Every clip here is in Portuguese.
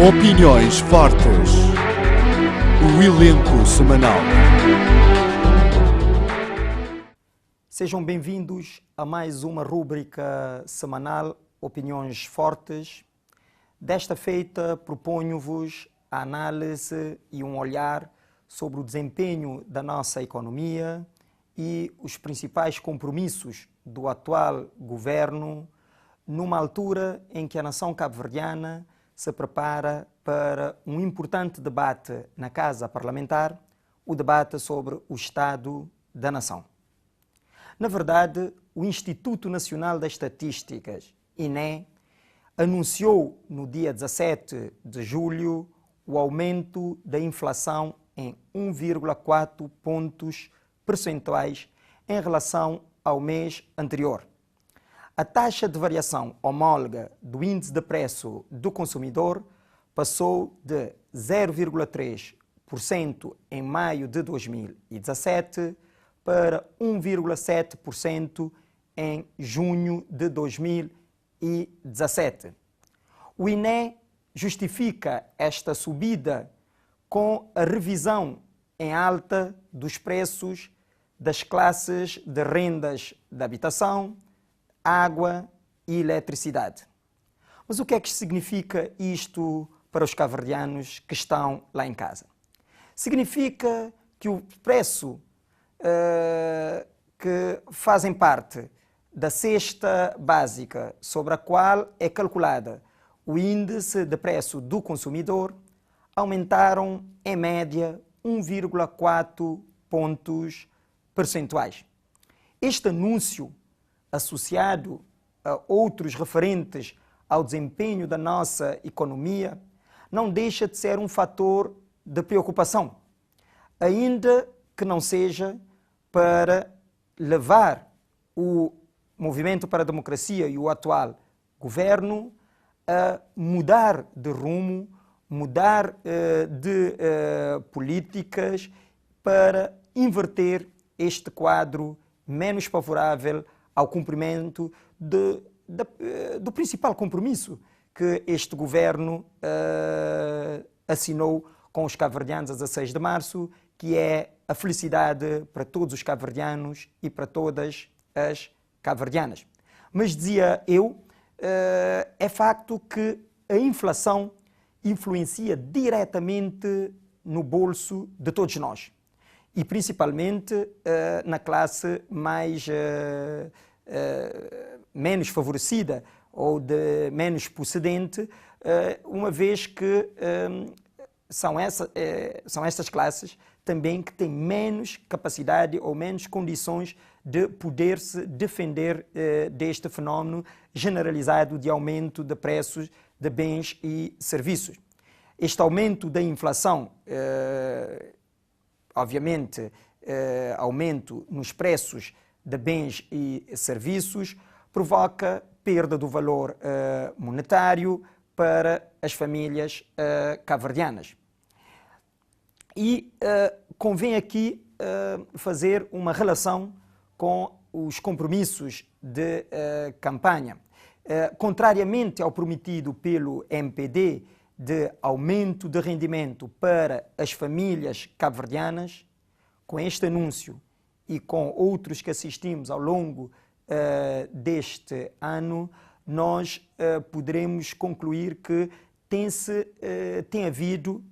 Opiniões fortes. O elenco semanal. Sejam bem-vindos a mais uma rúbrica semanal Opiniões Fortes. Desta feita, proponho-vos a análise e um olhar sobre o desempenho da nossa economia e os principais compromissos do atual governo numa altura em que a nação cabo-verdiana se prepara para um importante debate na Casa Parlamentar, o debate sobre o Estado da Nação. Na verdade, o Instituto Nacional das Estatísticas, INE, anunciou no dia 17 de julho o aumento da inflação em 1,4 pontos percentuais em relação ao mês anterior. A taxa de variação homóloga do índice de preço do consumidor passou de 0,3% em maio de 2017 para 1,7% em junho de 2017. O INE justifica esta subida com a revisão em alta dos preços das classes de rendas de habitação, água e eletricidade. Mas o que é que significa isto para os cabo-verdianos que estão lá em casa? Significa que o preço que fazem parte da cesta básica sobre a qual é calculada o índice de preço do consumidor aumentaram em média 1,4 pontos percentuais. Este anúncio, associado a outros referentes ao desempenho da nossa economia, não deixa de ser um fator de preocupação, ainda que não seja para levar o Movimento para a Democracia e o atual governo a mudar de rumo, mudar de políticas para inverter este quadro menos favorável ao cumprimento do principal compromisso que este governo assinou com os cabo-verdianos a 16 de março, que é a felicidade para todos os cabo-verdianos e para todas as cabo-verdianas. Mas dizia eu, é facto que a inflação influencia diretamente no bolso de todos nós e principalmente na classe mais menos favorecida ou de menos procedente, uma vez que são essas classes também que têm menos capacidade ou menos condições de poder se defender deste fenómeno generalizado de aumento de preços de bens e serviços. Este aumento da inflação, obviamente, aumento nos preços de bens e serviços, provoca perda do valor monetário para as famílias cabo-verdianas. E convém aqui fazer uma relação com os compromissos de campanha. Contrariamente ao prometido pelo MPD de aumento de rendimento para as famílias cabo-verdianas, com este anúncio e com outros que assistimos ao longo deste ano, nós poderemos concluir que tem havido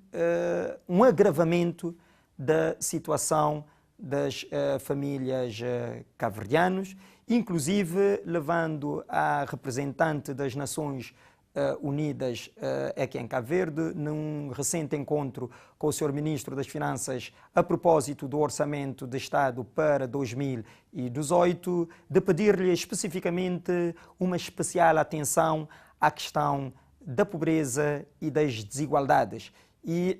um agravamento da situação das famílias cabo-verdianas, inclusive levando a representante das Nações Unidas aqui em Cabo Verde, num recente encontro com o Sr. Ministro das Finanças a propósito do Orçamento de Estado para 2018, de pedir-lhe especificamente uma especial atenção à questão da pobreza e das desigualdades. E,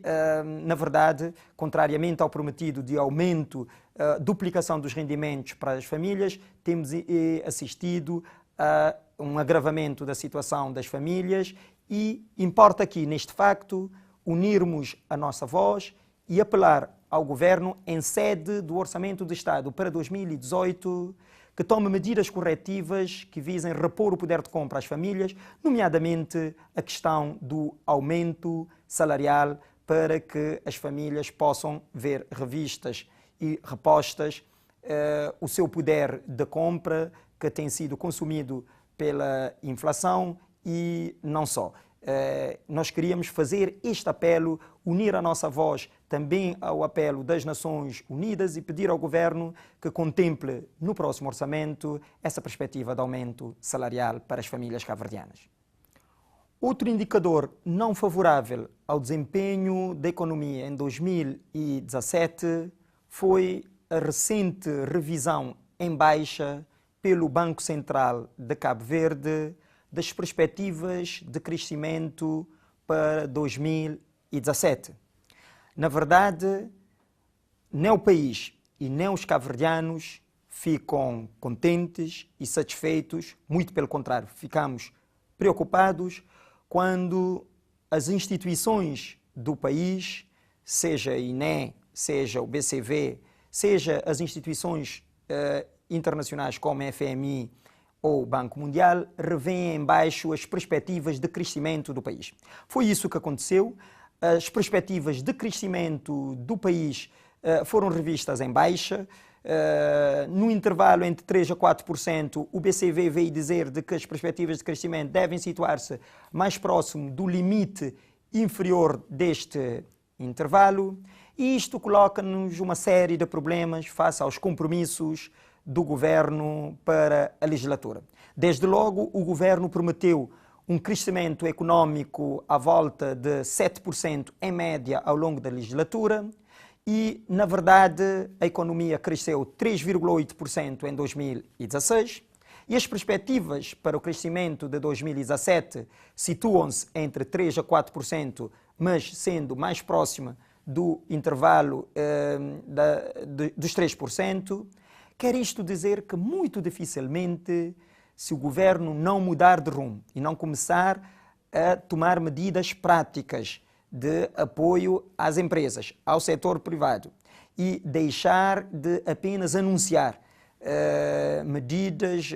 na verdade, contrariamente ao prometido de aumento, duplicação dos rendimentos para as famílias, temos assistido a um agravamento da situação das famílias e importa aqui, neste facto, unirmos a nossa voz e apelar ao Governo, em sede do Orçamento de Estado para 2018, que que tome medidas corretivas que visem repor o poder de compra às famílias, nomeadamente a questão do aumento salarial para que as famílias possam ver revistas e repostas o seu poder de compra que tem sido consumido pela inflação e não só. Nós queríamos fazer este apelo, unir a nossa voz também ao apelo das Nações Unidas e pedir ao Governo que contemple no próximo orçamento essa perspectiva de aumento salarial para as famílias cabo-verdianas. Outro indicador não favorável ao desempenho da economia em 2017 foi a recente revisão em baixa pelo Banco Central de Cabo Verde das perspectivas de crescimento para 2017. Na verdade, nem o país e nem os cabo-verdianos ficam contentes e satisfeitos, muito pelo contrário, ficamos preocupados quando as instituições do país, seja a INE, seja o BCV, seja as instituições internacionais como a FMI ou o Banco Mundial, revêem em baixo as perspectivas de crescimento do país. Foi isso que aconteceu. As perspectivas de crescimento do país foram revistas em baixa. No intervalo entre 3% a 4%, o BCV veio dizer de que as perspectivas de crescimento devem situar-se mais próximo do limite inferior deste intervalo. E isto coloca-nos uma série de problemas face aos compromissos do Governo para a legislatura. Desde logo, o Governo prometeu um crescimento económico à volta de 7% em média ao longo da legislatura e, na verdade, a economia cresceu 3,8% em 2016 e as perspectivas para o crescimento de 2017 situam-se entre 3% a 4%, mas sendo mais próxima do intervalo dos 3%. Quer isto dizer que muito dificilmente, se o Governo não mudar de rumo e não começar a tomar medidas práticas de apoio às empresas, ao setor privado e deixar de apenas anunciar medidas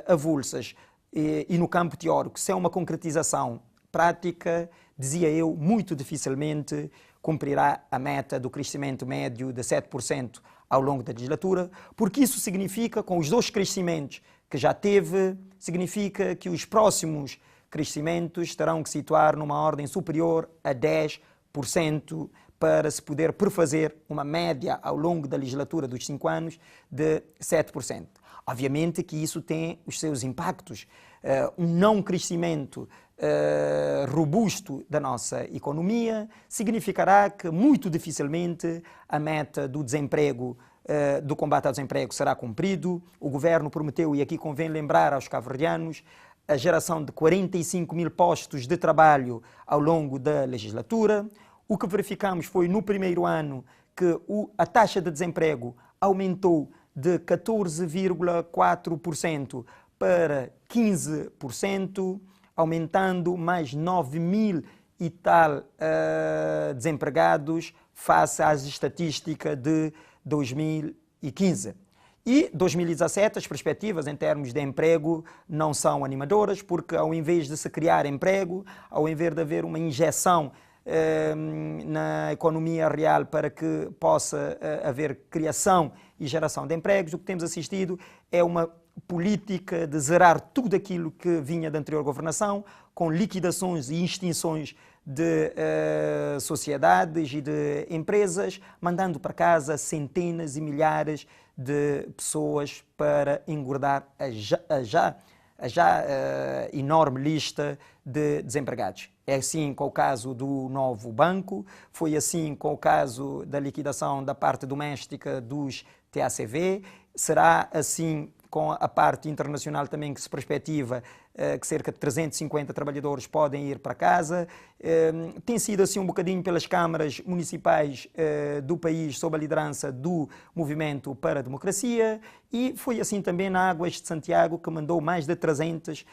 avulsas e no campo teórico, se é uma concretização prática, dizia eu, muito dificilmente cumprirá a meta do crescimento médio de 7% ao longo da legislatura, porque isso significa, com os dois crescimentos que já teve, significa que os próximos crescimentos terão que situar numa ordem superior a 10% para se poder prefazer uma média ao longo da legislatura dos 5 anos de 7%. Obviamente que isso tem os seus impactos. Um não crescimento robusto da nossa economia significará que muito dificilmente a meta do desemprego, do combate ao desemprego será cumprido. O Governo prometeu, e aqui convém lembrar aos cabo-verdianos, a geração de 45 mil postos de trabalho ao longo da legislatura. O que verificamos foi no primeiro ano que a taxa de desemprego aumentou de 14,4% para 15%, aumentando mais 9 mil e tal desempregados face às estatísticas de 2015. E 2017, as perspectivas em termos de emprego não são animadoras, porque ao invés de se criar emprego, ao invés de haver uma injeção na economia real para que possa haver criação e geração de empregos, o que temos assistido é uma política de zerar tudo aquilo que vinha da anterior governação, com liquidações e extinções de sociedades e de empresas, mandando para casa centenas e milhares de pessoas para engordar a já enorme lista de desempregados. É assim com o caso do novo banco, foi assim com o caso da liquidação da parte doméstica dos TACV, será assim com a parte internacional também que se perspectiva que cerca de 350 trabalhadores podem ir para casa. Tem sido assim um bocadinho pelas câmaras municipais do país, sob a liderança do Movimento para a Democracia, e foi assim também na Águas de Santiago, que mandou mais de 300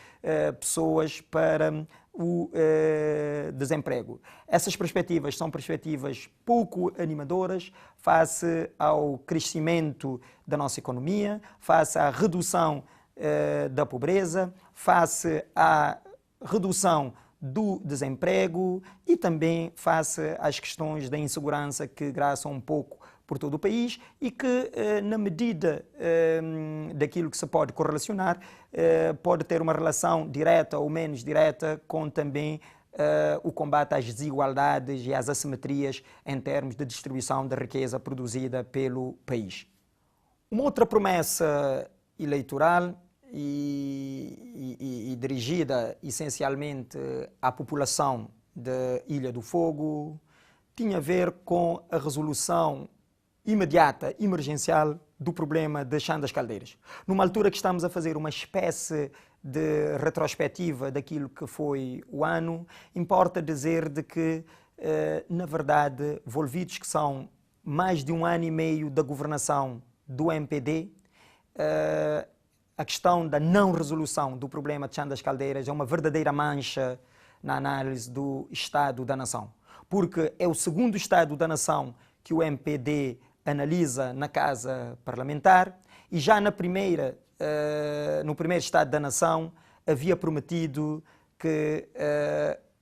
pessoas para o desemprego. Essas perspectivas são perspectivas pouco animadoras face ao crescimento da nossa economia, face à redução da pobreza, face à redução do desemprego e também face às questões da insegurança que graçam um pouco por todo o país e que, na medida daquilo que se pode correlacionar, pode ter uma relação direta ou menos direta com também o combate às desigualdades e às assimetrias em termos de distribuição da riqueza produzida pelo país. Uma outra promessa eleitoral e dirigida essencialmente à população da Ilha do Fogo tinha a ver com a resolução imediata, emergencial, do problema de Chã das Caldeiras. Numa altura que estamos a fazer uma espécie de retrospectiva daquilo que foi o ano, importa dizer de que, na verdade, envolvidos que são mais de 1 ano e meio da governação do MPD, a questão da não resolução do problema de Chã das Caldeiras é uma verdadeira mancha na análise do Estado da Nação. Porque é o segundo Estado da Nação que o MPD analisa na Casa Parlamentar e já no primeiro Estado da Nação havia prometido que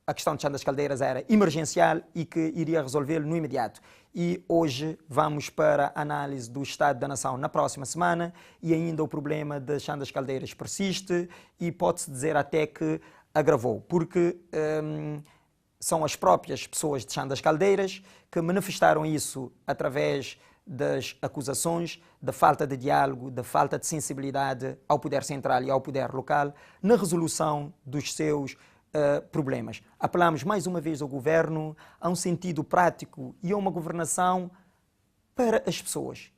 a questão de Chã das Caldeiras era emergencial e que iria resolvê-lo no imediato. E hoje vamos para a análise do Estado da Nação na próxima semana e ainda o problema de Chã das Caldeiras persiste e pode-se dizer até que agravou, porque são as próprias pessoas de Chã das Caldeiras que manifestaram isso através das acusações da falta de diálogo, da falta de sensibilidade ao poder central e ao poder local na resolução dos seus problemas. Apelamos mais uma vez ao governo a um sentido prático e a uma governação para as pessoas,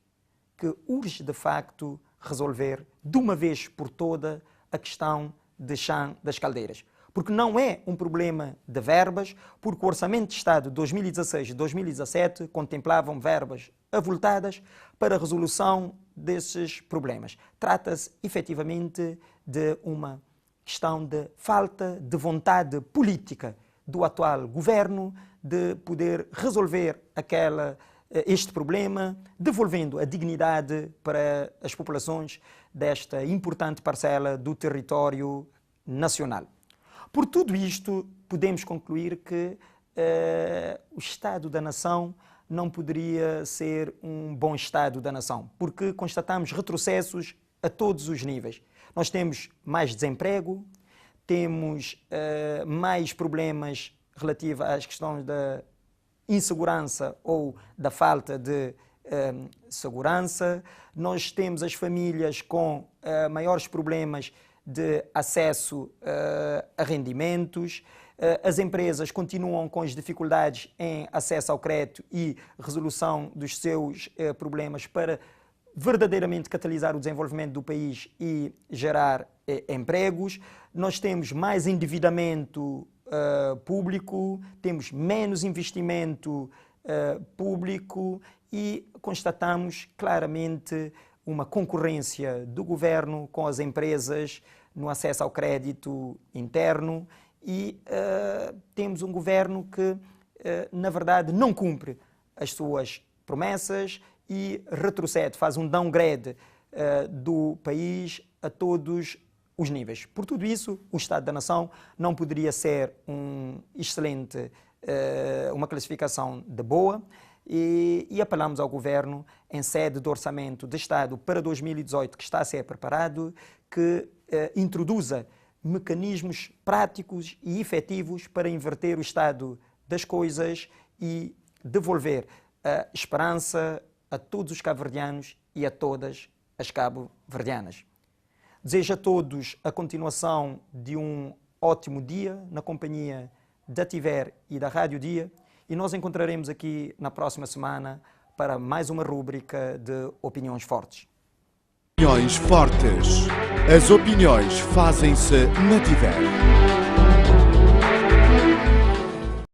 que urge de facto resolver de uma vez por toda a questão de Chã das Caldeiras. Porque não é um problema de verbas, porque o Orçamento de Estado de 2016 e 2017 contemplavam verbas avultadas para a resolução desses problemas. Trata-se efetivamente de uma questão de falta de vontade política do atual governo de poder resolver este problema, devolvendo a dignidade para as populações desta importante parcela do território nacional. Por tudo isto, podemos concluir que o Estado da Nação não poderia ser um bom Estado da Nação, porque constatamos retrocessos a todos os níveis. Nós temos mais desemprego, temos mais problemas relativos às questões da insegurança ou da falta de segurança. Nós temos as famílias com maiores problemas de acesso a rendimentos. As empresas continuam com as dificuldades em acesso ao crédito e resolução dos seus problemas para verdadeiramente catalisar o desenvolvimento do país e gerar empregos. Nós temos mais endividamento público, temos menos investimento público e constatamos claramente uma concorrência do governo com as empresas no acesso ao crédito interno e temos um governo que, na verdade, não cumpre as suas promessas e retrocede, faz um downgrade do país a todos os níveis. Por tudo isso, o Estado da Nação não poderia ser uma classificação de boa e apelamos ao Governo, em sede do Orçamento de Estado para 2018, que está a ser preparado, que introduza mecanismos práticos e efetivos para inverter o estado das coisas e devolver a esperança a todos os cabo-verdianos e a todas as cabo-verdianas. Desejo a todos a continuação de um ótimo dia na companhia da Tiver e da Rádio Dia e nós encontraremos aqui na próxima semana para mais uma rúbrica de Opiniões Fortes. Opiniões fortes. As opiniões fazem-se na Tiver.